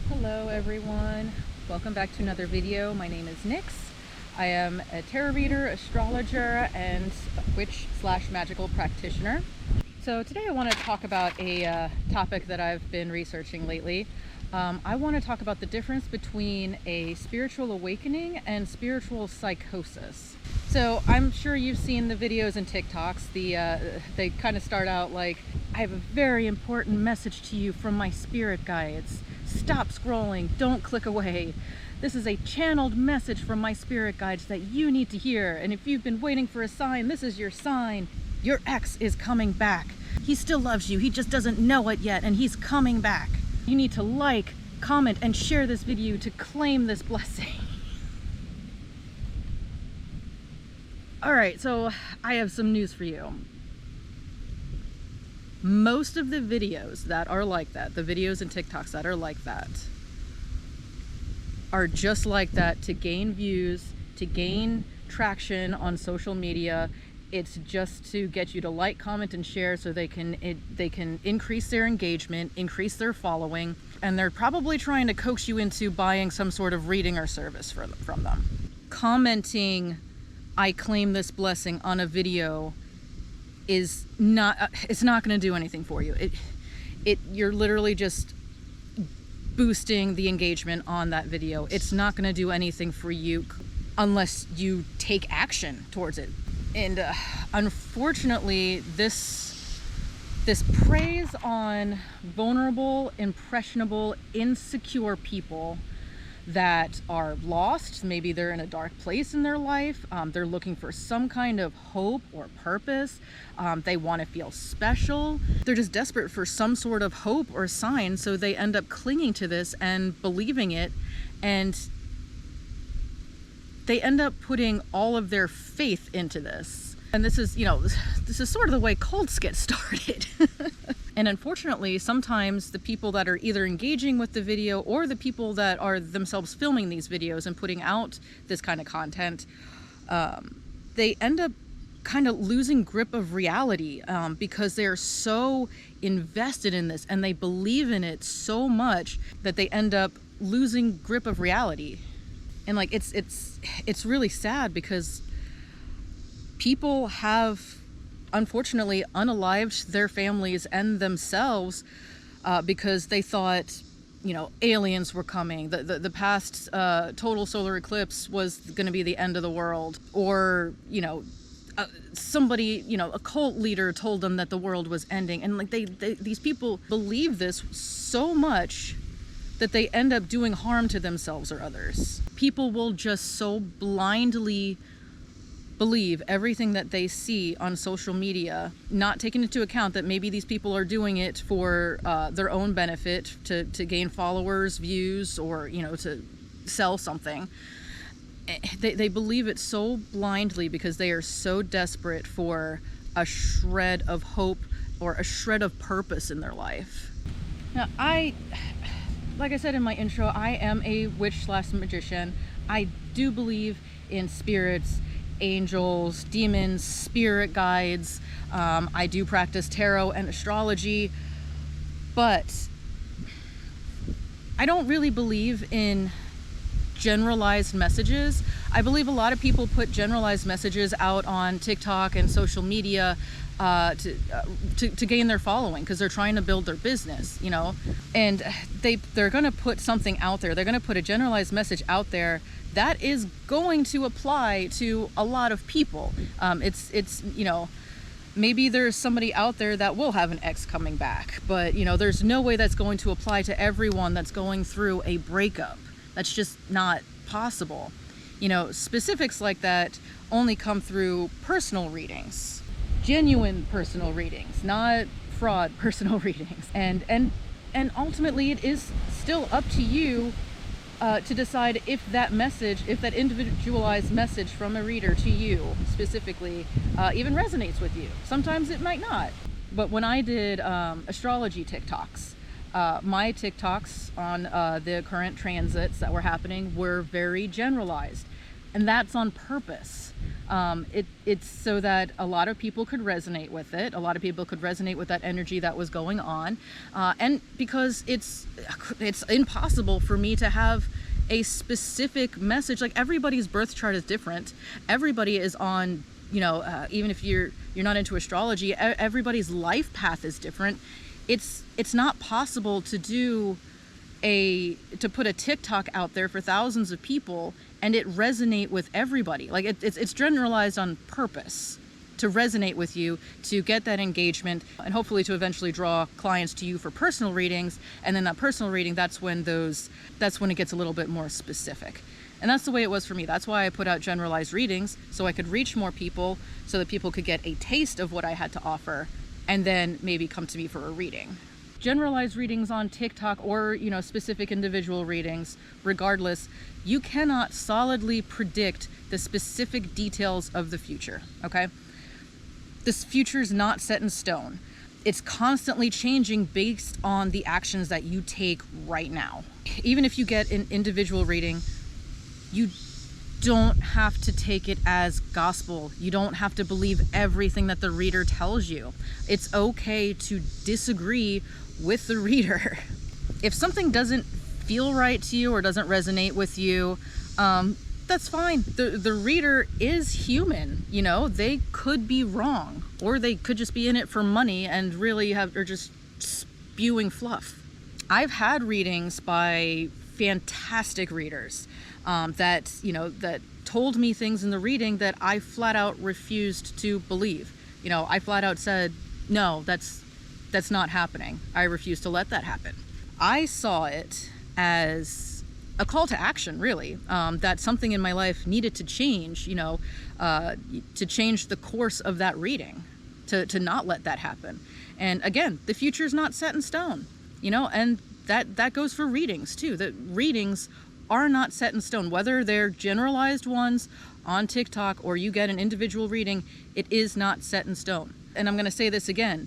Hello everyone, welcome back to another video. My name is Nyx. I am a tarot reader, astrologer, and witch/magical practitioner. So today I want to talk about a topic that I've been researching lately. I want to talk about the difference between a spiritual awakening and spiritual psychosis. So I'm sure you've seen the videos and TikToks. They kind of start out like, I have a very important message to you from my spirit guides. Stop scrolling, don't click away. This is a channeled message from my spirit guides that you need to hear. And if you've been waiting for a sign, this is your sign. Your ex is coming back. He still loves you, he just doesn't know it yet, and he's coming back. You need to like, comment, and share this video to claim this blessing. Alright, so I have some news for you. Most of the videos that are like that, the videos and TikToks that are like that, are just like that to gain views, to gain traction on social media. It's just to get you to like, comment, and share so they can increase their engagement, increase their following, and they're probably trying to coax you into buying some sort of reading or service from them. Commenting, I claim this blessing on a video is not, it's not going to do anything for you. You're literally just boosting the engagement on that video. It's not going to do anything for you unless you take action towards it. And unfortunately, this preys on vulnerable, impressionable, insecure people that are lost. Maybe they're in a dark place in their life. They're looking for some kind of hope or purpose. They want to feel special. They're just desperate for some sort of hope or sign, so they end up clinging to this and believing it, and they end up putting all of their faith into this. And this is, this is sort of the way cults get started. And unfortunately, sometimes the people that are either engaging with the video or the people that are themselves filming these videos and putting out this kind of content, they end up kind of losing grip of reality because they're so invested in this and they believe in it so much that they end up losing grip of reality. And like, it's really sad because people have unfortunately unalived their families and themselves because they thought, aliens were coming. The past total solar eclipse was going to be the end of the world, or somebody, a cult leader told them that the world was ending, and like these people believe this so much that they end up doing harm to themselves or others. People will just so blindly believe everything that they see on social media, not taking into account that maybe these people are doing it for their own benefit, to gain followers, views, or to sell something. They believe it so blindly because they are so desperate for a shred of hope or a shred of purpose in their life. Now, like I said in my intro, I am a witch/magician. I do believe in spirits, angels, demons, spirit guides. I do practice tarot and astrology, but I don't really believe in generalized messages. I believe a lot of people put generalized messages out on TikTok and social media to gain their following because they're trying to build their business, and they're going to put something out there. They're going to put a generalized message out there that is going to apply to a lot of people. It's maybe there's somebody out there that will have an ex coming back, but there's no way that's going to apply to everyone that's going through a breakup. That's just not possible. Specifics like that only come through personal readings, genuine personal readings, not fraud personal readings. And ultimately it is still up to you to decide if that individualized message from a reader to you specifically even resonates with you. Sometimes it might not. But when I did astrology TikToks, my TikToks on the current transits that were happening were very generalized. And that's on purpose. It's so that a lot of people could resonate with it. A lot of people could resonate with that energy that was going on. And because it's impossible for me to have a specific message. Like, everybody's birth chart is different. Everybody is on, even if you're not into astrology, everybody's life path is different. It's not possible to put a TikTok out there for thousands of people and it resonate with everybody. Like, it's generalized on purpose to resonate with you, to get that engagement, and hopefully to eventually draw clients to you for personal readings. And then that personal reading, that's when it gets a little bit more specific. And that's the way it was for me. That's why I put out generalized readings, so I could reach more people, so that people could get a taste of what I had to offer, and then maybe come to me for a reading. Generalized readings on TikTok, or specific individual readings, regardless, you cannot solidly predict the specific details of the future. Okay, this future is not set in stone. It's constantly changing based on the actions that you take right now. Even if you get an individual reading, you don't have to take it as gospel. You don't have to believe everything that the reader tells you. It's okay to disagree with the reader. If something doesn't feel right to you or doesn't resonate with you, that's fine. The reader is human. They could be wrong, or they could just be in it for money and really are just spewing fluff. I've had readings by fantastic readers that told me things in the reading that I flat out refused to believe. I flat out said, no, that's not happening. I refuse to let that happen. I saw it as a call to action, really, that something in my life needed to change, to change the course of that reading, to not let that happen. And again, the future's not set in stone, and that goes for readings too. That readings are not set in stone, whether they're generalized ones on TikTok or you get an individual reading, it is not set in stone. And I'm going to say this again,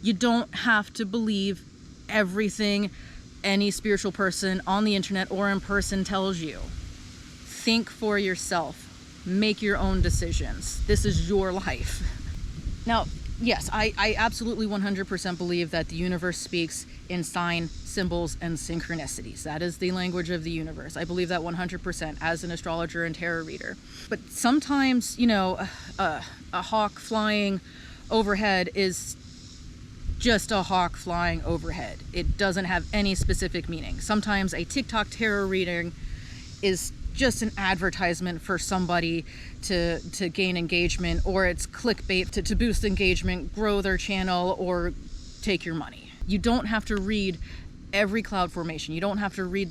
you don't have to believe everything any spiritual person on the internet or in person tells you. Think for yourself. Make your own decisions. This is your life. Now, yes, I absolutely 100% believe that the universe speaks in sign, symbols, and synchronicities. That is the language of the universe. I believe that 100% as an astrologer and tarot reader. But sometimes, a hawk flying overhead is just a hawk flying overhead. It doesn't have any specific meaning. Sometimes a TikTok tarot reading is just an advertisement for somebody to gain engagement, or it's clickbait to boost engagement, grow their channel, or take your money. You don't have to read every cloud formation. You don't have to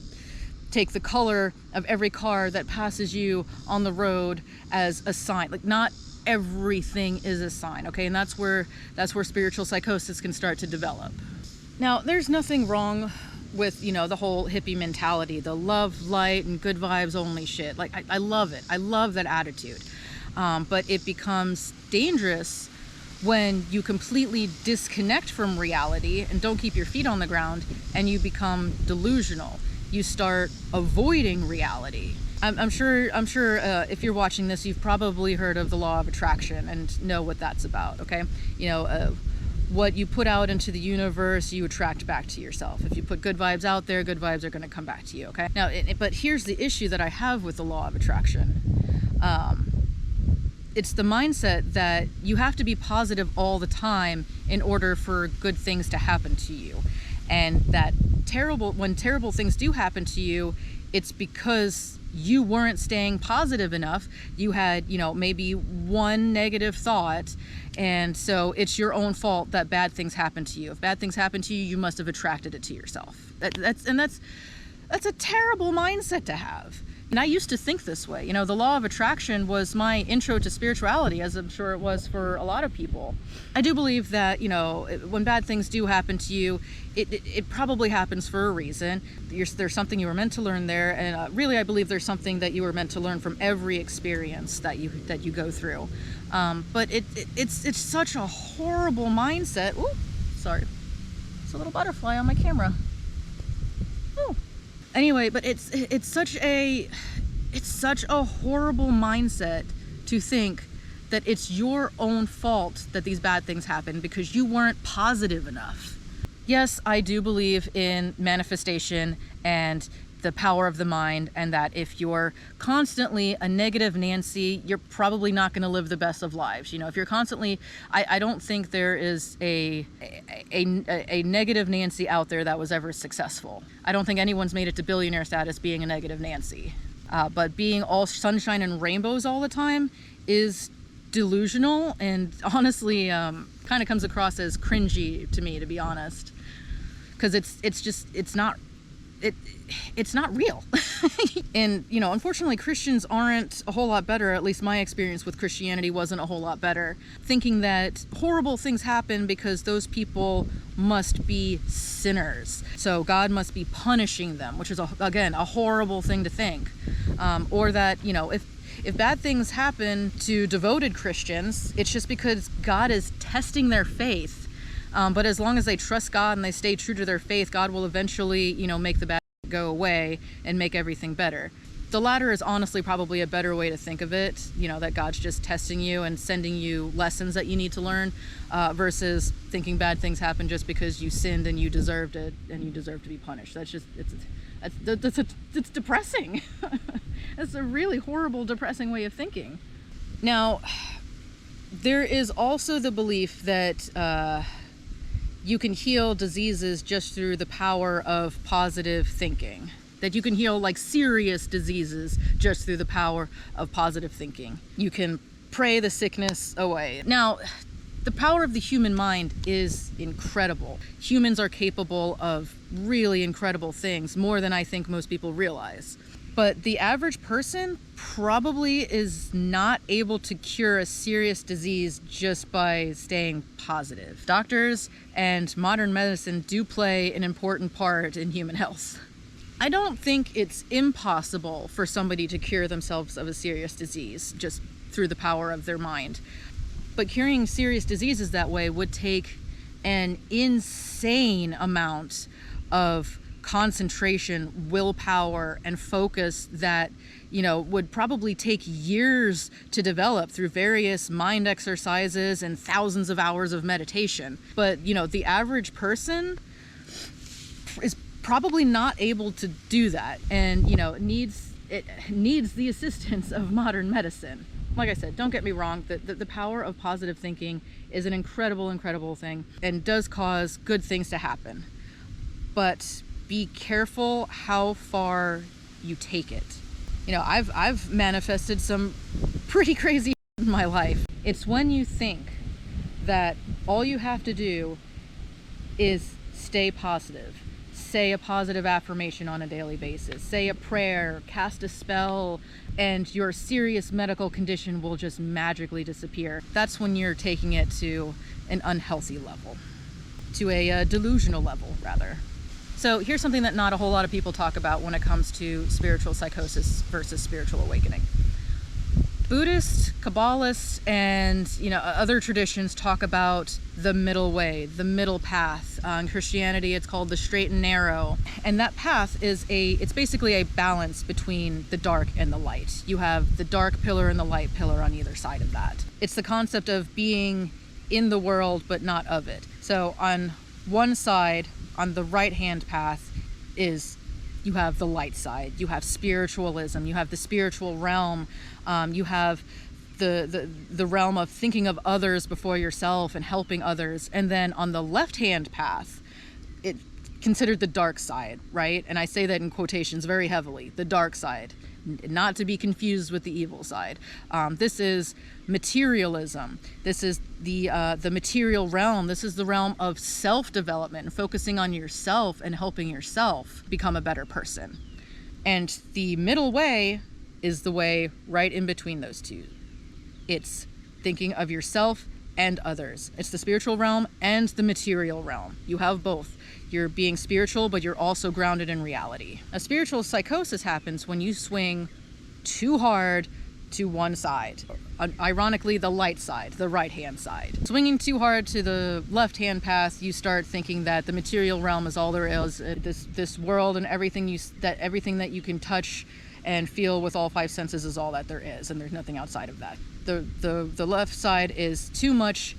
take the color of every car that passes you on the road as a sign. Like, not everything is a sign, okay? And that's where spiritual psychosis can start to develop. Now, there's nothing wrong with, the whole hippie mentality, the love, light, and good vibes only shit. Like, I love it. I love that attitude. But it becomes dangerous when you completely disconnect from reality and don't keep your feet on the ground, and you become delusional. You start avoiding reality. I'm sure if you're watching this, you've probably heard of the law of attraction and know what that's about, okay? What you put out into the universe, you attract back to yourself. If you put good vibes out there, good vibes are going to come back to you, okay? Now, but here's the issue that I have with the law of attraction. It's the mindset that you have to be positive all the time in order for good things to happen to you. And that when terrible things do happen to you, it's because you weren't staying positive enough. You had, maybe one negative thought, and so it's your own fault that bad things happen to you. If bad things happen to you, you must have attracted it to yourself. That's a terrible mindset to have. And I used to think this way. The law of attraction was my intro to spirituality, as I'm sure it was for a lot of people. I do believe that, when bad things do happen to you, it probably happens for a reason. There's something you were meant to learn there, and really I believe there's something that you were meant to learn from every experience that you go through. But it's such a horrible mindset. Ooh, sorry. It's a little butterfly on my camera. Ooh. Anyway, but it's such a It's such a horrible mindset to think that it's your own fault that these bad things happen because you weren't positive enough. Yes, I do believe in manifestation and the power of the mind, and that if you're constantly a negative Nancy, you're probably not going to live the best of lives. If you're constantly, I don't think there is a negative Nancy out there that was ever successful. I don't think anyone's made it to billionaire status being a negative Nancy. But being all sunshine and rainbows all the time is delusional, and honestly kind of comes across as cringy to me, to be honest, because it's not real. And unfortunately Christians aren't a whole lot better. At least my experience with Christianity wasn't a whole lot better, thinking that horrible things happen because those people must be sinners, so God must be punishing them, which is again a horrible thing to think. Or that if bad things happen to devoted Christians, it's just because God is testing their faith. But as long as they trust God and they stay true to their faith, God will eventually, make the bad go away and make everything better. The latter is honestly probably a better way to think of it, that God's just testing you and sending you lessons that you need to learn, versus thinking bad things happen just because you sinned and you deserved it and you deserve to be punished. It's depressing. It's a really horrible, depressing way of thinking. Now, there is also the belief that you can heal diseases just through the power of positive thinking. That you can heal serious diseases just through the power of positive thinking. You can pray the sickness away. Now, the power of the human mind is incredible. Humans are capable of really incredible things, more than I think most people realize. But the average person probably is not able to cure a serious disease just by staying positive. Doctors and modern medicine do play an important part in human health. I don't think it's impossible for somebody to cure themselves of a serious disease just through the power of their mind. But curing serious diseases that way would take an insane amount of concentration, willpower, and focus that, would probably take years to develop through various mind exercises and thousands of hours of meditation. But, the average person is probably not able to do that, and needs the assistance of modern medicine. Like I said, don't get me wrong, the power of positive thinking is an incredible thing and does cause good things to happen. But be careful how far you take it. I've manifested some pretty crazy in my life. It's when you think that all you have to do is stay positive. Say a positive affirmation on a daily basis. Say a prayer, cast a spell, and your serious medical condition will just magically disappear. That's when you're taking it to an unhealthy level, to a delusional level, rather. So here's something that not a whole lot of people talk about when it comes to spiritual psychosis versus spiritual awakening. Buddhists, Kabbalists, and other traditions talk about the middle way, the middle path. In Christianity, it's called the straight and narrow. And that path it's basically a balance between the dark and the light. You have the dark pillar and the light pillar on either side of that. It's the concept of being in the world but not of it. So on one side, on the right-hand path, you have the light side. You have spiritualism. You have the spiritual realm. You have the realm of thinking of others before yourself and helping others. And then on the left-hand path, it's considered the dark side, right? And I say that in quotations very heavily, the dark side, not to be confused with the evil side. This is materialism. This is the material realm. This is the realm of self-development and focusing on yourself and helping yourself become a better person. And the middle way is the way right in between those two. It's thinking of yourself and others. It's the spiritual realm and the material realm. You have both. You're being spiritual, but you're also grounded in reality. A spiritual psychosis happens when you swing too hard to one side. Ironically, the light side, the right-hand side. Swinging too hard to the left-hand path, you start thinking that the material realm is all there is. This world and everything that you can touch and feel with all five senses is all that there is, and there's nothing outside of that. The left side is too much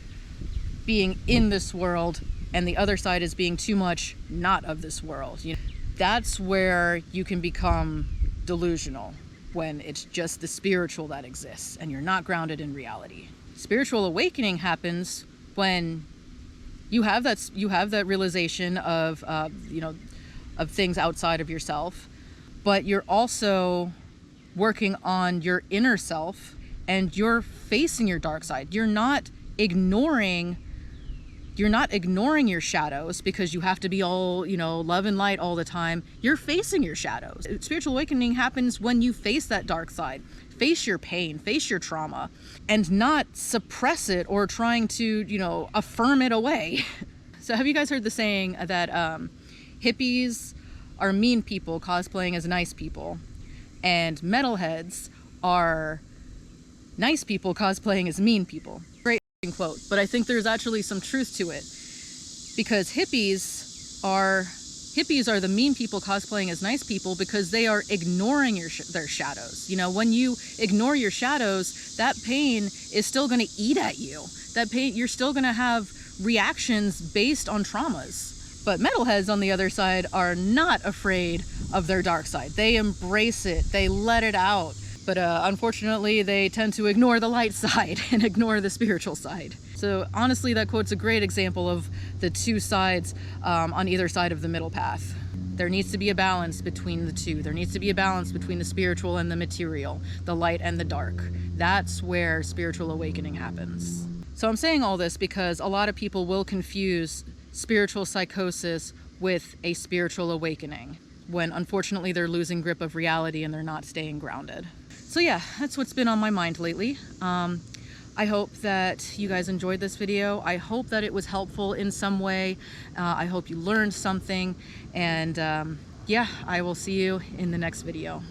being in this world, and the other side is being too much not of this world. You know, that's where you can become delusional, when it's just the spiritual that exists and you're not grounded in reality. Spiritual awakening happens when you have that realization of of things outside of yourself, but you're also working on your inner self and you're facing your dark side. You're not ignoring your shadows because you have to be all, love and light all the time. You're facing your shadows. Spiritual awakening happens when you face that dark side, face your pain, face your trauma, and not suppress it or trying to, affirm it away. So have you guys heard the saying that hippies are mean people cosplaying as nice people, and metalheads are nice people cosplaying as mean people? Great quote, but I think there's actually some truth to it, because hippies are the mean people cosplaying as nice people because they are ignoring their shadows. When you ignore your shadows, that pain is still going to eat at you. That pain, you're still going to have reactions based on traumas. But metalheads on the other side are not afraid of their dark side. They embrace it, they let it out. But unfortunately, they tend to ignore the light side and ignore the spiritual side. So honestly, that quote's a great example of the two sides on either side of the middle path. There needs to be a balance between the two. There needs to be a balance between the spiritual and the material, the light and the dark. That's where spiritual awakening happens. So I'm saying all this because a lot of people will confuse spiritual psychosis with a spiritual awakening, when unfortunately they're losing grip of reality and they're not staying grounded. So yeah, that's what's been on my mind lately. I hope that you guys enjoyed this video. I hope that it was helpful in some way. I hope you learned something, and yeah, I will see you in the next video.